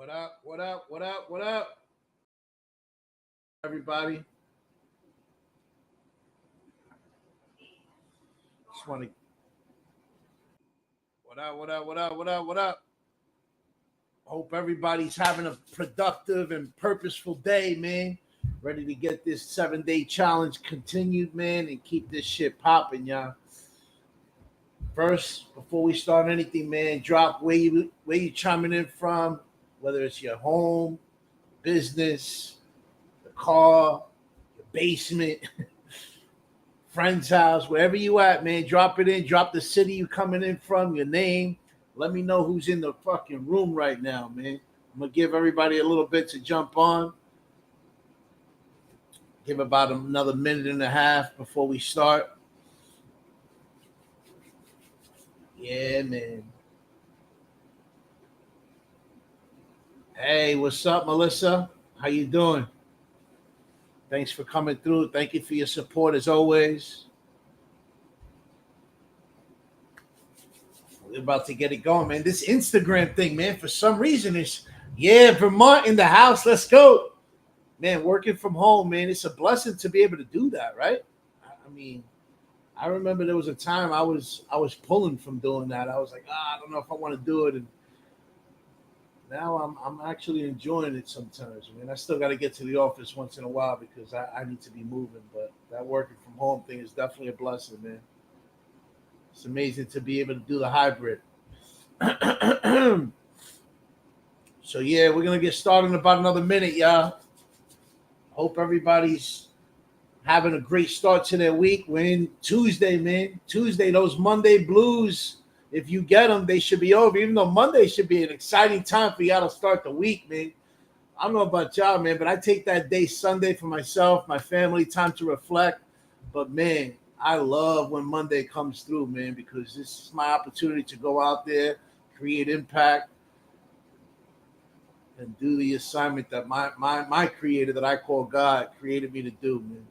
What up? What up? What up? What up? Everybody, just want to. What up? What up? What up? What up? What up? Hope everybody's having a productive and purposeful day, man. Ready to get this 7 day challenge continued, man, and keep this shit popping, y'all. First, before we start anything, man, drop where you chiming in from, whether it's your home, business, the car, your basement, friend's house, wherever you at, man. Drop it in. Drop the city you coming in from, your name. Let me know who's in the fucking room right now, man. I'm gonna give everybody a little bit to jump on. Give about another minute and a half before we start. Yeah, man. Hey, what's up, Melissa? How you doing? Thanks for coming through. Thank you for your support as always. We're about to get it going, man. This Instagram thing, man, for some reason it's Vermont in the house. Let's go. Man, working from home, man, it's a blessing to be able to do that, right? I mean, I remember there was a time I was pulling from doing that. I was like, I don't know if I want to do it, and now I'm actually enjoying it sometimes. I mean, I still got to get to the office once in a while because I need to be moving, but that working from home thing is definitely a blessing, man. It's amazing to be able to do the hybrid. So yeah, we're gonna get started in about another minute, y'all. Hope everybody's having a great start to their week. We're in Tuesday, man. Tuesday, those Monday blues, if you get them, they should be over. Even though Monday should be an exciting time for y'all to start the week, man. I don't know about y'all, man, but I take that day Sunday for myself, my family, time to reflect. But man, I love when Monday comes through, man, because this is my opportunity to go out there, create impact, and do the assignment that my creator that I call God created me to do, man.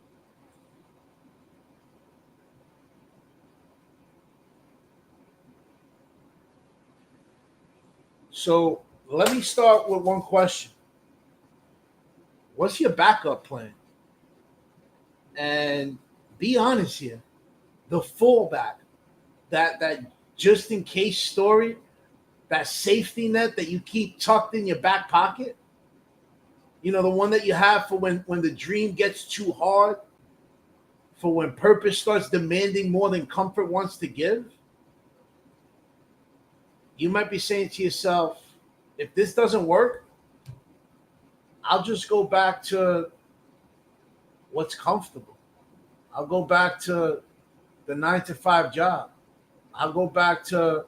So let me start with one question. What's your backup plan? And be honest here. The fallback, that just in case story, that safety net that you keep tucked in your back pocket, the one that you have for when the dream gets too hard, for when purpose starts demanding more than comfort wants to give. You might be saying to yourself, if this doesn't work, I'll just go back to what's comfortable. I'll go back to the 9 to 5 job. I'll go back to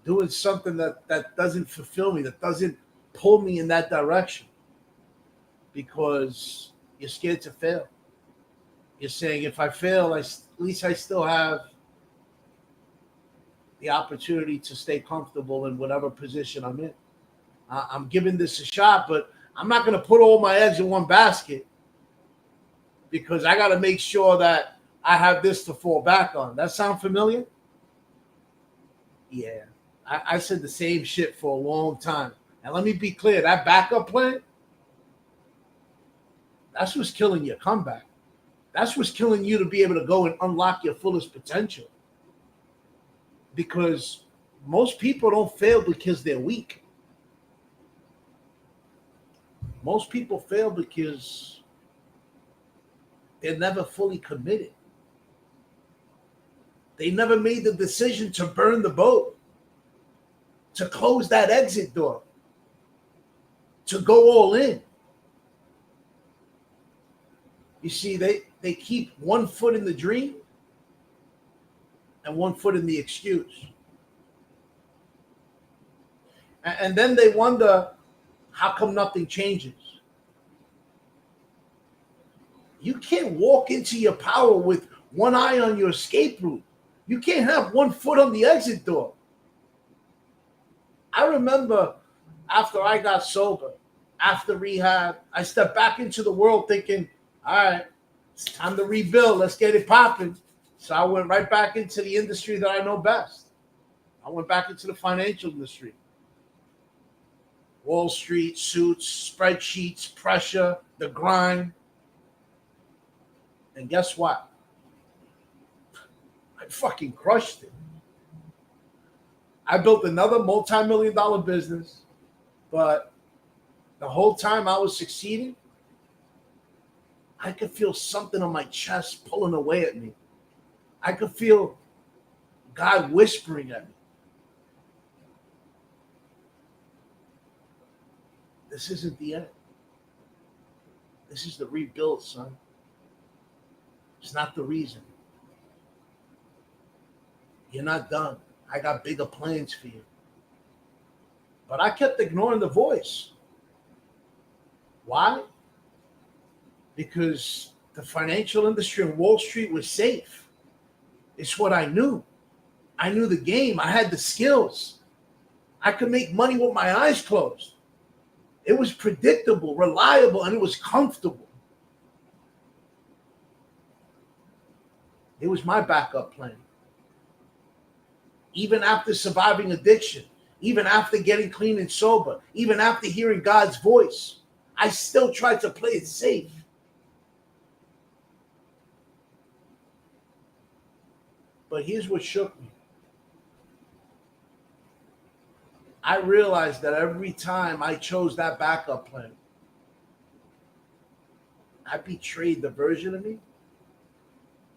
doing something that doesn't fulfill me, that doesn't pull me in that direction because you're scared to fail. You're saying if I fail, at least I still have the opportunity to stay comfortable in whatever position I'm in. I'm giving this a shot, but I'm not going to put all my eggs in one basket because I got to make sure that I have this to fall back on. That sound familiar? Yeah. I said the same shit for a long time. And let me be clear, that backup plan, that's what's killing your comeback. That's what's killing you to be able to go and unlock your fullest potential. Because most people don't fail because they're weak. Most people fail because they're never fully committed. They never made the decision to burn the boat, to close that exit door, to go all in. You see, they keep one foot in the dream and one foot in the excuse. And then they wonder, how come nothing changes? You can't walk into your power with one eye on your escape route. You can't have one foot on the exit door. I remember after I got sober, after rehab, I stepped back into the world thinking, all right, it's time to rebuild. Let's get it popping. So I went right back into the industry that I know best. I went back into the financial industry. Wall Street, suits, spreadsheets, pressure, the grind. And guess what? I fucking crushed it. I built another multi-million-dollar business, but the whole time I was succeeding, I could feel something on my chest pulling away at me. I could feel God whispering at me. This isn't the end. This is the rebuild, son. It's not the reason. You're not done. I got bigger plans for you. But I kept ignoring the voice. Why? Because the financial industry and Wall Street was safe. It's what I knew. I knew the game. I had the skills. I could make money with my eyes closed. It was predictable, reliable, and it was comfortable. It was my backup plan. Even after surviving addiction, even after getting clean and sober, even after hearing God's voice, I still tried to play it safe. But here's what shook me. I realized that every time I chose that backup plan, I betrayed the version of me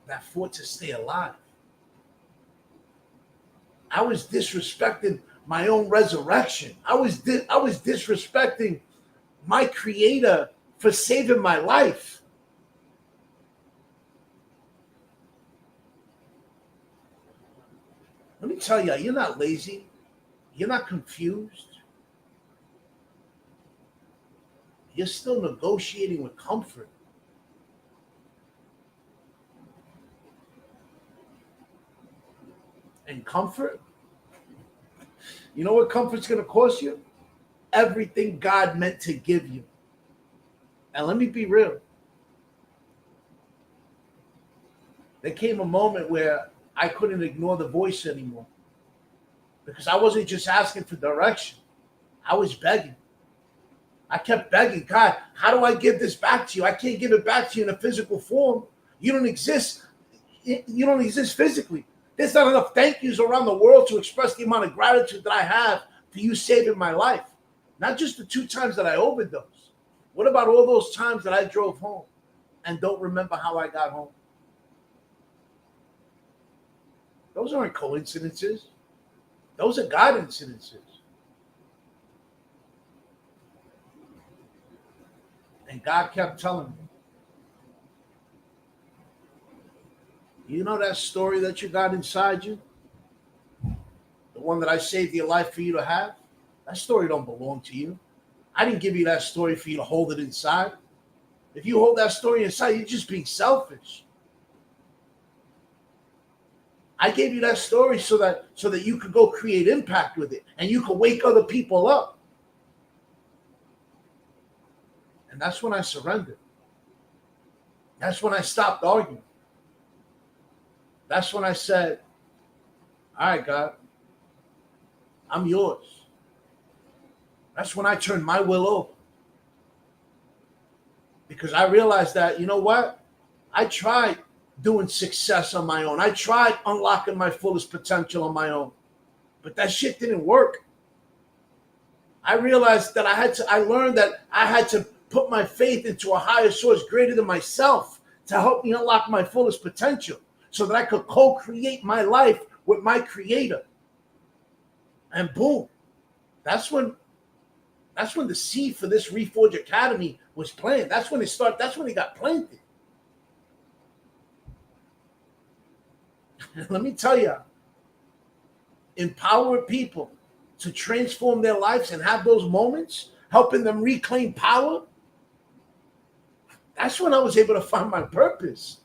that fought to stay alive. I was disrespecting my own resurrection. I was disrespecting my creator for saving my life. Let me tell you, you're not lazy. You're not confused. You're still negotiating with comfort. And comfort, you know what comfort's going to cost you? Everything God meant to give you. And let me be real. There came a moment where I couldn't ignore the voice anymore. Because I wasn't just asking for direction. I was begging. I kept begging, God, how do I give this back to you? I can't give it back to you in a physical form. You don't exist. You don't exist physically. There's not enough thank yous around the world to express the amount of gratitude that I have for you saving my life. Not just the 2 times that I overdosed. What about all those times that I drove home and don't remember how I got home? Those aren't coincidences. Those are God incidences. And God kept telling me, you know that story that you got inside you? The one that I saved your life for you to have? That story don't belong to you. I didn't give you that story for you to hold it inside. If you hold that story inside, you're just being selfish. I gave you that story so that you could go create impact with it and you could wake other people up. And that's when I surrendered. That's when I stopped arguing. That's when I said, all right, God, I'm yours. That's when I turned my will over. Because I realized that, you know what? I tried doing success on my own. I tried unlocking my fullest potential on my own. But that shit didn't work. I realized that I learned that I had to put my faith into a higher source greater than myself to help me unlock my fullest potential so that I could co-create my life with my creator. And boom, that's when the seed for this Reforge Academy was planted. That's when it started. That's when it got planted. Let me tell you, empower people to transform their lives and have those moments, helping them reclaim power. That's when I was able to find my purpose.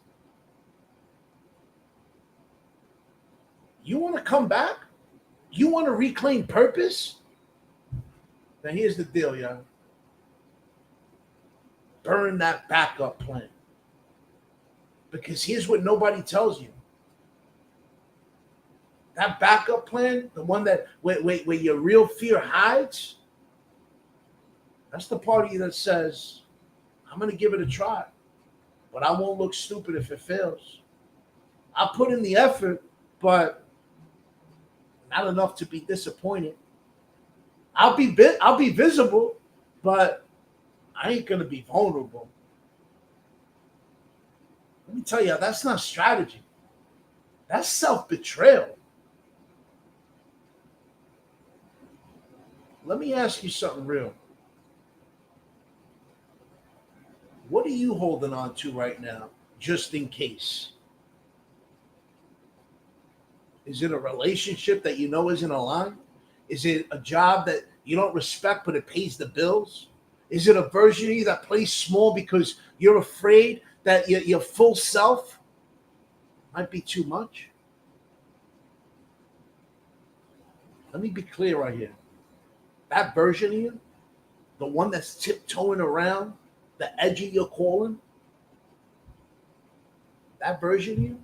You want to come back? You want to reclaim purpose? Now here's the deal, y'all. Burn that backup plan. Because here's what nobody tells you. That backup plan, the one that where your real fear hides, That's the part of you that says, I'm going to give it a try, but I won't look stupid if it fails. I'll put in the effort, but not enough to be disappointed. I'll be visible, but I ain't going to be vulnerable. Let me tell you, that's not strategy. That's self-betrayal. Let me ask you something real. What are you holding on to right now, just in case? Is it a relationship that you know isn't aligned? Is it a job that you don't respect but it pays the bills? Is it a version of you that plays small because you're afraid that your full self might be too much? Let me be clear right here. That version of you, the one that's tiptoeing around the edge of your calling, that version of you,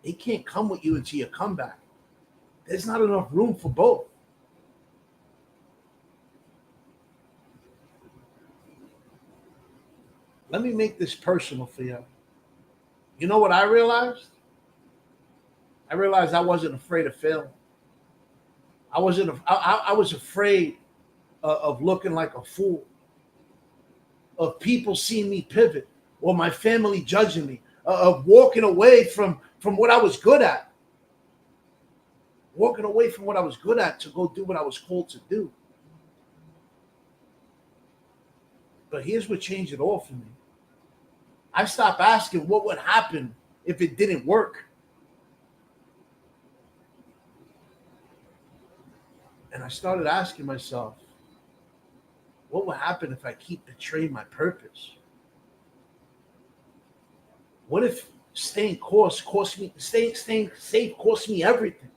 they can't come with you until you come back. There's not enough room for both. Let me make this personal for you. You know what I realized? I realized I wasn't afraid of failing. I wasn't. I was afraid of looking like a fool, of people seeing me pivot, or my family judging me, of walking away from what I was good at, walking away from what I was good at to go do what I was called to do. But here's what changed it all for me. I stopped asking what would happen if it didn't work. And I started asking myself, what would happen if I keep betraying my purpose? What if staying cost me staying safe cost me everything?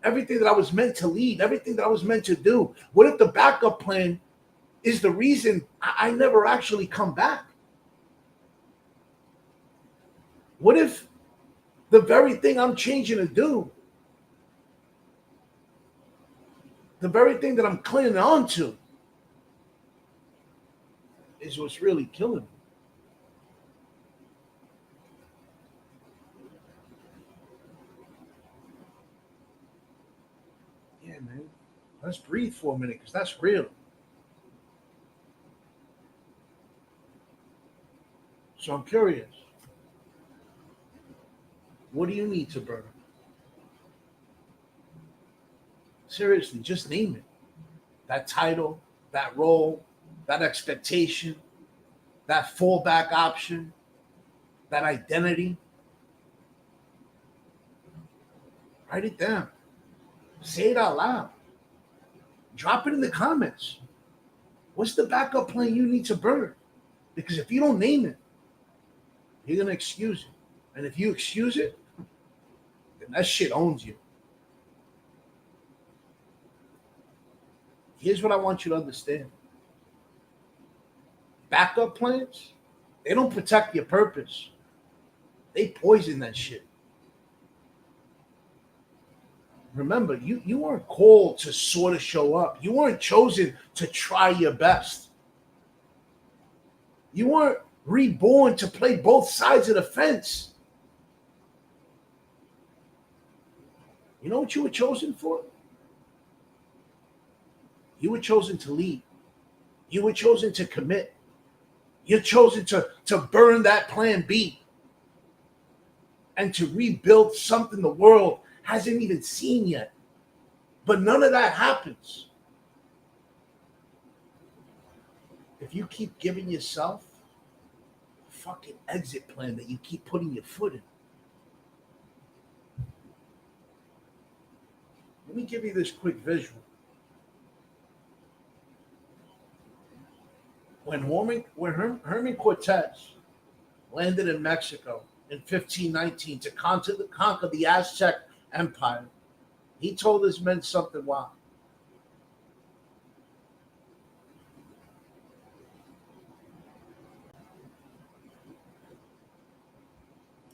Everything that I was meant to lead, everything that I was meant to do. What if the backup plan is the reason I never actually come back? What if the very thing I'm changing to do, the very thing that I'm clinging on to, is what's really killing me? Yeah, man. Let's breathe for a minute because that's real. So I'm curious. What do you need to burn? Seriously, just name it. That title, that role, that expectation, that fallback option, that identity. Write it down. Say it out loud. Drop it in the comments. What's the backup plan you need to burn? Because if you don't name it, you're going to excuse it. And if you excuse it, then that shit owns you. Here's what I want you to understand. Backup plans, they don't protect your purpose. They poison that shit. Remember, you weren't called to sort of show up. You weren't chosen to try your best. You weren't reborn to play both sides of the fence. You know what you were chosen for? You were chosen to lead. You were chosen to commit. You're chosen to burn that plan B and to rebuild something the world hasn't even seen yet. But none of that happens if you keep giving yourself a fucking exit plan that you keep putting your foot in. Let me give you this quick visual. When Herman Cortez landed in Mexico in 1519 to conquer the Aztec Empire, he told his men something wild.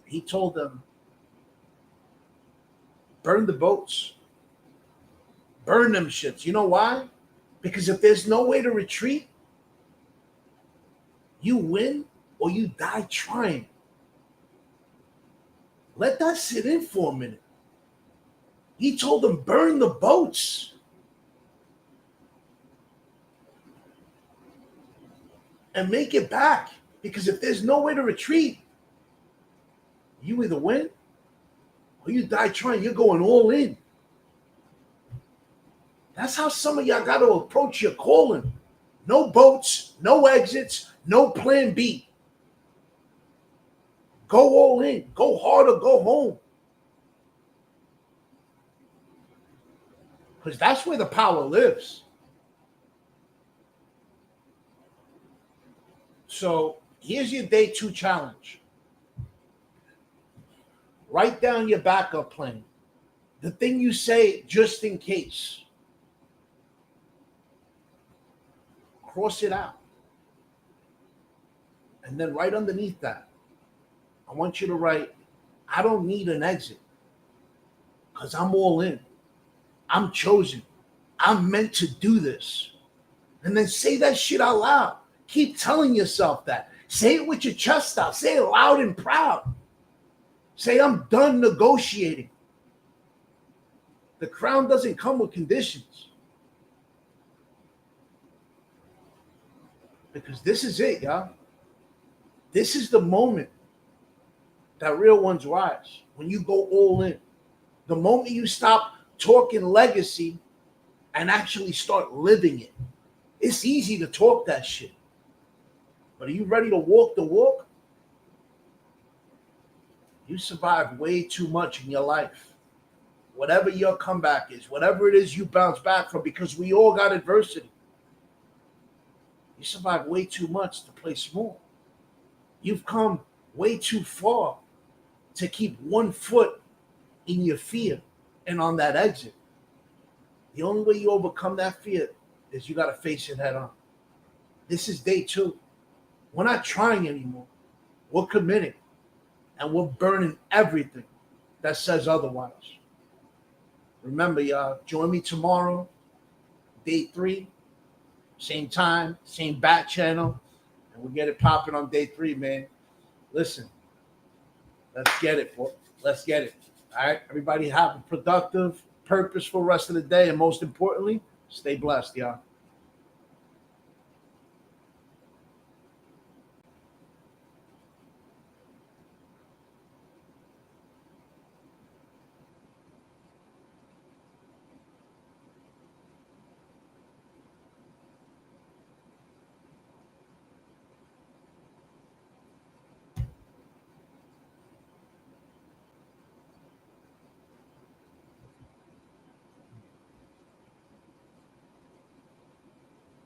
He told them, burn the boats, burn them shits. You know why? Because if there's no way to retreat, you win or you die trying. Let that sit in for a minute. He told them, burn the boats. And make it back. Because if there's no way to retreat, you either win or you die trying. You're going all in. That's how some of y'all got to approach your calling. No boats, no exits, no plan B. Go all in. Go hard or go home. Because that's where the power lives. So here's your day 2 challenge. Write down your backup plan. The thing you say just in case. Cross it out. And then right underneath that, I want you to write, I don't need an exit. Because I'm all in. I'm chosen. I'm meant to do this. And then say that shit out loud. Keep telling yourself that. Say it with your chest out. Say it loud and proud. Say, I'm done negotiating. The crown doesn't come with conditions. Because this is it, y'all. This is the moment that real ones rise. When you go all in. The moment you stop talking legacy and actually start living it. It's easy to talk that shit. But are you ready to walk the walk? You survived way too much in your life. Whatever your comeback is, whatever it is you bounce back from, because we all got adversity. You survived way too much to play small. You've come way too far to keep one foot in your fear and on that exit. The only way you overcome that fear is you got to face it head on. This is day 2. We're not trying anymore. We're committing. And we're burning everything that says otherwise. Remember, y'all, join me tomorrow, day 3, same time, same back channel, and we'll get it popping on day 3, man. Listen, let's get it, boy. Let's get it. All right, everybody have a productive, purposeful rest of the day, and most importantly, stay blessed, y'all.